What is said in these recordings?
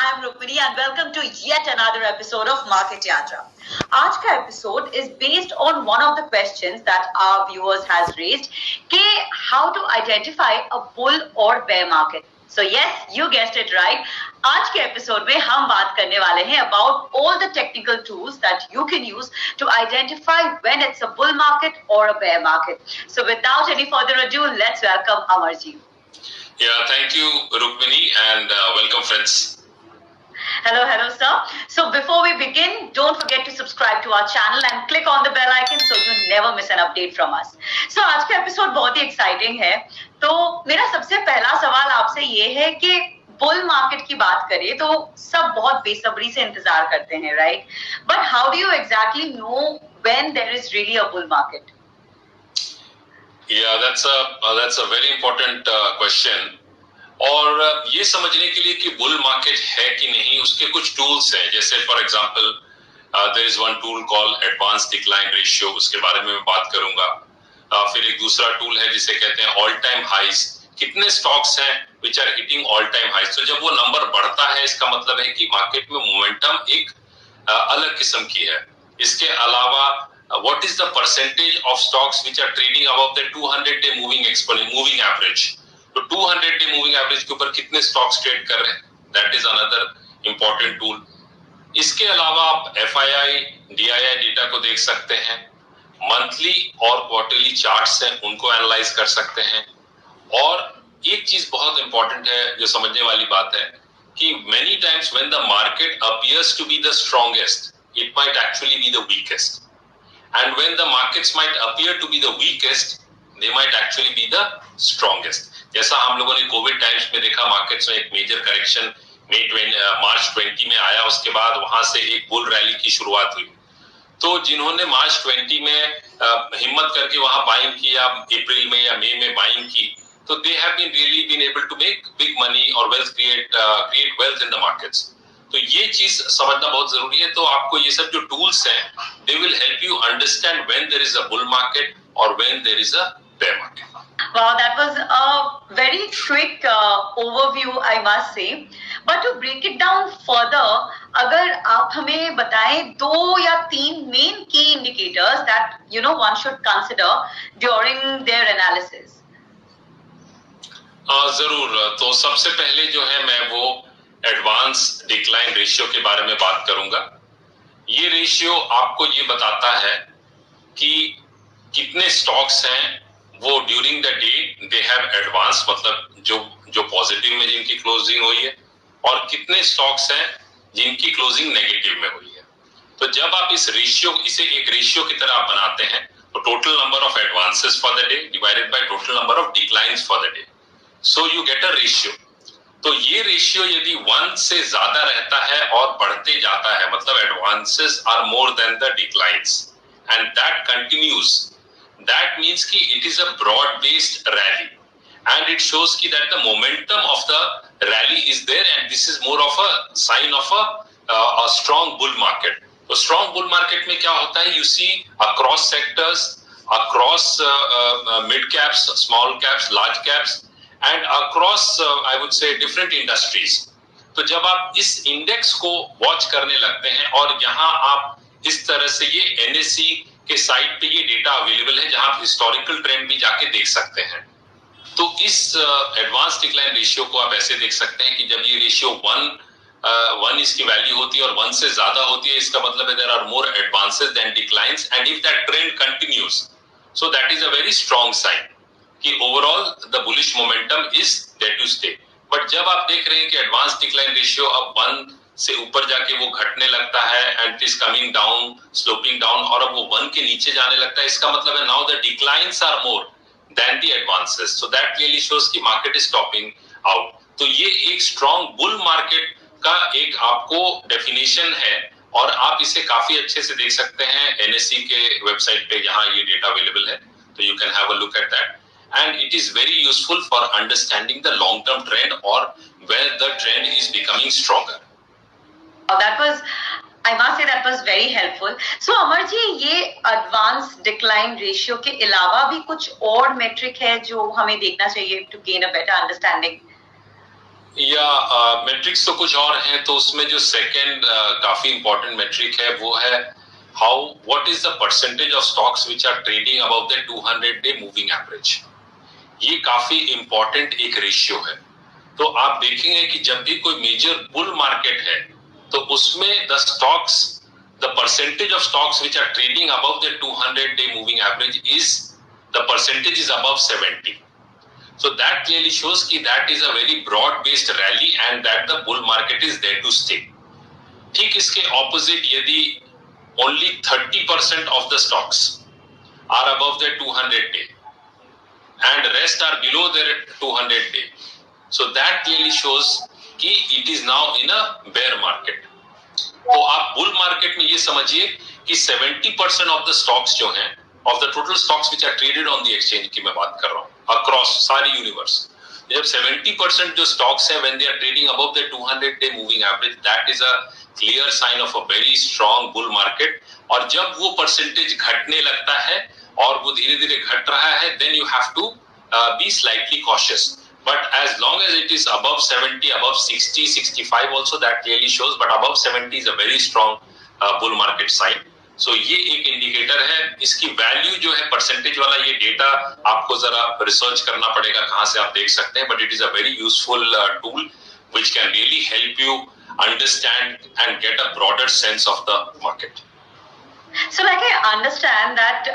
I'm Rukmini and welcome to yet another episode of Market Yatra. आज का episode is based on one of the questions that our viewers has raised कि how to identify a bull or bear market. So yes, you guessed it right. आज के episode में हम बात करने वाले हैं about all the technical tools that you can use to identify when it's a bull market or a bear market. So without any further ado, let's welcome Amarji. Yeah, thank you, Rukmini, and welcome, friends. Hello, sir. So before we begin, don't forget to subscribe to our channel and click on the bell icon so you never miss an update from us. So आज का episode बहुत ही exciting है. तो मेरा सबसे पहला सवाल आपसे ये है कि बुल मार्केट की बात करें तो सब बहुत बेसब्री से इंतजार करते हैं, right? But how do you exactly know when there is really a bull market? Yeah, that's a very important question. और ये समझने के लिए कि बुल मार्केट है कि नहीं, उसके कुछ टूल्स हैं. जैसे for example there is one tool called advance decline ratio, उसके बारे में मैं बात करूंगा. फिर एक दूसरा टूल है जिसे कहते हैं ऑल टाइम हाइज. कितने स्टॉक्स हैं which are hitting all time highs. तो जब वो नंबर बढ़ता है इसका मतलब है कि मार्केट में मोमेंटम एक अलग किस्म की है. इसके अलावा what is the percentage of stocks which are trading above the 200-day moving average. तो 200-day moving average के ऊपर कितने stocks trade कर रहे हैं, that is another important tool. इसके अलावा आप FII, DII डेटा को देख सकते हैं. मंथली और क्वार्टरली चार्ट्स हैं, उनको एनालाइज कर सकते हैं. और एक चीज बहुत इंपॉर्टेंट है जो समझने वाली बात है कि many times when the market appears to be the strongest, it might actually be the weakest. And when the markets might appear to be the weakest, they might actually be the strongest. जैसा हम लोगों ने Covid times में देखा, markets में एक major correction मार्च 20 में आया, उसके बाद वहां से एक बुल रैली की शुरुआत हुई. तो जिन्होंने मार्च 20 में हिम्मत करके वहां बाइंग किया, अप्रैल में या मई में बाइंग की, तो they have been really been able to make big money or wealth create wealth in the markets. तो ये चीज समझना बहुत जरूरी है. तो आपको ये सब जो टूल्स हैं, they will help you understand when there is a bull market or when there is a bear market. Wow, that was a very quick overview, I must say. But to break it down further, अगर आप हमें बताएं 2 या 3 main key indicators that one should consider during their analysis. जरूर. तो सबसे पहले जो है मैं वो एडवांस डिक्लाइन रेशियो के बारे में बात करूंगा. ये रेशियो आपको ये बताता है कि कितने स्टॉक्स हैं वो during the day they have advance, मतलब जो पॉजिटिव में जिनकी क्लोजिंग हुई है, और कितने स्टॉक्स हैं जिनकी क्लोजिंग नेगेटिव में हुई है. तो जब आप इसे एक रेशियो की तरह आप बनाते हैं, तो total number of advances for the day divided by total number of declines for the day, so you get a ratio. तो ये रेशियो यदि 1 से ज्यादा रहता है और बढ़ते जाता है, मतलब advances are more than the declines and that continues, that means कि it is a broad based rally and it shows कि that the momentum of the rally is there and this is more of a sign of a strong bull market. तो strong bull market में क्या होता है, you see across sectors, across mid caps, small caps, large caps and across I would say different industries. तो जब आप इस index को वॉच करने लगते हैं, और यहाँ आप इस तरह से ये NSE के साइट पे ये डेटा अवेलेबल है जहां आप हिस्टोरिकल ट्रेंड भी जाके देख सकते हैं. तो इस एडवांस डिक्लाइन रेशियो को आप ऐसे देख सकते हैं कि जब ये रेशियो 1 इसकी वैल्यू होती है और 1 से ज्यादा होती है, इसका मतलब है there are more advances than declines, and if that trend continues, so that is a very strong sign कि overall the bullish momentum is there to stay. But जब आप देख रहे हैं कि एडवांस डिक्लाइन रेशियो अब 1 से ऊपर जाके वो घटने लगता है and it is coming down, sloping down, और अब वो 1 के नीचे जाने लगता है, इसका मतलब है now the declines are more than the advances. So that clearly shows कि मार्केट इज टॉपिंग आउट. तो ये एक स्ट्रॉन्ग बुल मार्केट का एक आपको डेफिनेशन है, और आप इसे काफी अच्छे से देख सकते हैं NSE के वेबसाइट पे, जहां ये डेटा अवेलेबल है. तो you can have a look at that. And it is very useful for understanding the long-term trend or where the trend is becoming stronger. I must say that was very helpful. So Amar ji, ये advance decline ratio के अलावा भी कुछ और metric है जो हमें देखना चाहिए to gain a better understanding? या मेट्रिक्स तो कुछ और हैं, तो उसमें जो सेकंड काफी इंपॉर्टेंट मेट्रिक है वो है how what is the percentage of stocks which are trading above the 200-day moving average. ये काफी इंपॉर्टेंट एक रेशियो है। तो आप देखेंगे कि जब भी कोई मेजर बुल मार्केट है तो उसमें the stocks the percentage of stocks which are trading above the 200-day moving average is the percentage is above 70. So that clearly shows कि that is a very broad based rally and that the bull market is there to stay. ठीक इसके opposite यदि only 30% of the stocks are above the 200-day and rest are below the 200-day, so that clearly shows कि it is now in a bear market. तो आप bull market में ये समझिए कि 70% ऑफ द स्टॉक्स जो हैं of the total stocks which are traded on the exchange की मैं बात कर रहा हूं अक्रॉस सारी यूनिवर्स, जब 70% जो स्टॉक्स हैं when they are trading above the 200-day moving average, that is a clear sign of a very strong bull market. और जब वो परसेंटेज घटने लगता है और वो धीरे धीरे घट रहा है, then you have to be slightly cautious. But as long as it is above 70, above 60, 65 also, that clearly shows, but above 70 is a very strong bull market sign. So ये एक इंडिकेटर है। इसकी वैल्यू जो है percentage वाला, ये data आपको जरा रिसर्च करना पड़ेगा कहां से आप देख सकते हैं, but it is a very useful tool which can really help you understand and get a broader sense of the market. So like I understand that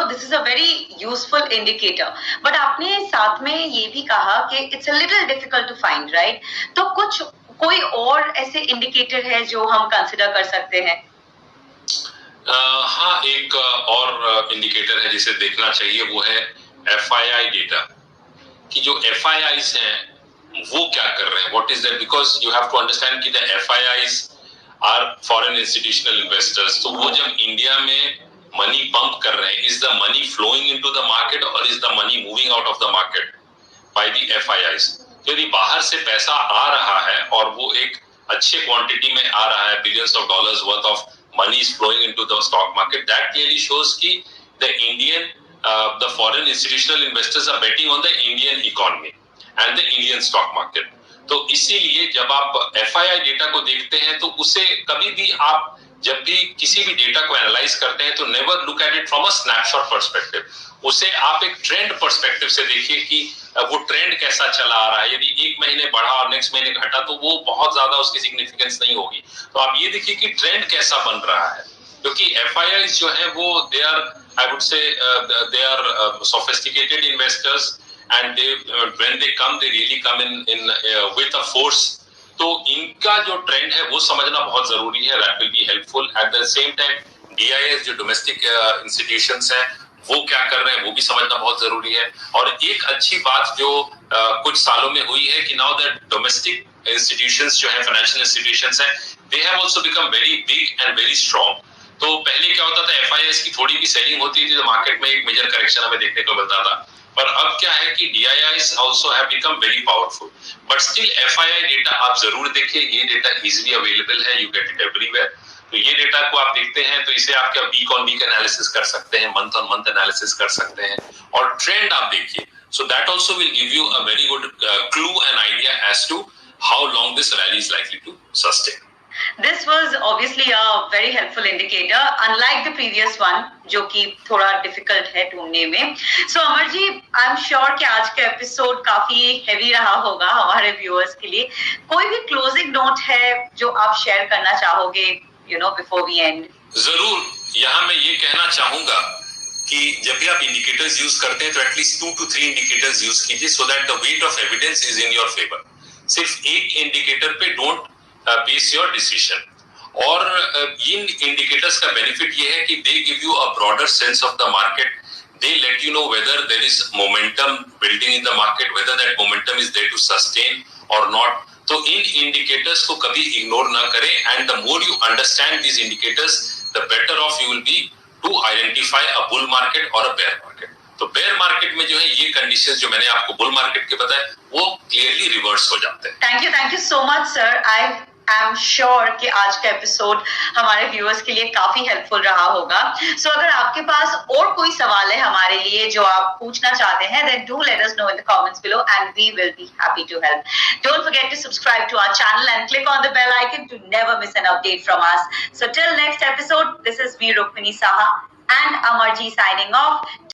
this is a very useful indicator, but आपने साथ में ये भी कहा कि it's a little difficult to find, right? तो कोई और ऐसे इंडिकेटर है जो हम कंसिडर कर सकते हैं? हाँ, एक और इंडिकेटर है जिसे देखना चाहिए, वो है FII डेटा, कि जो FIIs हैं वो क्या कर रहे हैं, what is that, because you have to understand कि the FIIs are foreign institutional investors. तो वो जब इंडिया में मनी पंप कर रहे हैं, is the money flowing into the market or is the money moving out of the market by the FIIs? यदि बाहर से पैसा आ रहा है और वो एक अच्छे क्वांटिटी में आ रहा है, billions of dollars worth of money is flowing into the stock market, that clearly shows कि the foreign institutional investors are betting on the Indian economy and the Indian stock market. तो इसीलिए जब आप FII data को देखते हैं तो उसे कभी भी आप जब भी किसी भी डेटा को एनालाइज करते हैं तो never look at it from a snapshot perspective, उसे आप एक ट्रेंड पर्सपेक्टिव से देखिए कि वो ट्रेंड कैसा चला आ रहा है। यदि एक महीने बढ़ा और नेक्स्ट महीने घटा तो वो बहुत ज्यादा उसकी सिग्निफिकेंस नहीं होगी। तो आप ये देखिए कि ट्रेंड कैसा बन रहा है, क्योंकि FIIs जो है वो they are, I would say they are sophisticated investors and when they come they really come in with a force। तो इनका जो ट्रेंड है वो समझना बहुत जरूरी है, that will be helpful। at the same time DIS जो डोमेस्टिक इंस्टीट्यूशंस हैं वो क्या कर रहे हैं वो भी समझना बहुत जरूरी है। और एक अच्छी बात जो कुछ सालों में हुई है कि नाउ दैट डोमेस्टिक इंस्टीट्यूशंस जो है फाइनेंशियल इंस्टीट्यूशंस हैं, they have also become very big and very strong। तो पहले क्या होता था, FIIs की थोड़ी भी सेलिंग होती थी तो मार्केट में एक मेजर करेक्शन हमें देखने को मिलता था, पर अब क्या है कि DIIs also have become very powerful, but still FII data आप जरूर देखिए, ये डेटा easily available है, you get it everywhere। तो ये डेटा को आप देखते हैं तो इसे आप क्या वीक ऑन वीक एनालिसिस कर सकते हैं, मंथ ऑन मंथ एनालिसिस कर सकते हैं, और ट्रेंड आप देखिए। So that also will give you a very good clue and idea as to how long this rally is likely to sustain. This was obviously a very helpful indicator, unlike the previous one, जो कि थोड़ा difficult है ढूंढने में। So Amar ji, I'm sure कि आज का episode काफी heavy रहा होगा हमारे viewers के लिए। कोई भी closing note है जो आप share करना चाहोगे, before we end? जरूर, यहाँ मैं ये कहना चाहूंगा कि जब भी आप इंडिकेटर्स यूज करते हैं तो एटलीस्ट 2 to 3 इंडिकेटर्स यूज कीजिए, so that the weight of evidence is in your favour. सिर्फ एक इंडिकेटर पे डोंट बेस योर डिसीजन। और इन इंडिकेटर्स का बेनिफिट ये है कि they give you a broader sense of the market, they let you know whether there is momentum building in the market, whether that momentum is there to sustain or not. तो इन indicators को कभी ignore ना करें, and the more you understand these indicators the better off you will be to identify a bull market or a bear market. तो bear market में जो है ये कंडीशंस जो मैंने आपको बुल मार्केट के बताए वो क्लियरली रिवर्स हो जाते हैं। Thank you so much sir. I I am sure कि आज का एपिसोड हमारे व्यूअर्स के लिए काफी हेल्पफुल रहा होगा. सो अगर आपके पास और कोई सवाल है हमारे लिए जो आप पूछना चाहते हैं, then do let us know in the comments below and we will be happy to help. Don't forget to subscribe to our channel and click on the bell icon to never miss an update from us. So till next episode, this is me Rukmini Saha and Amarji signing off.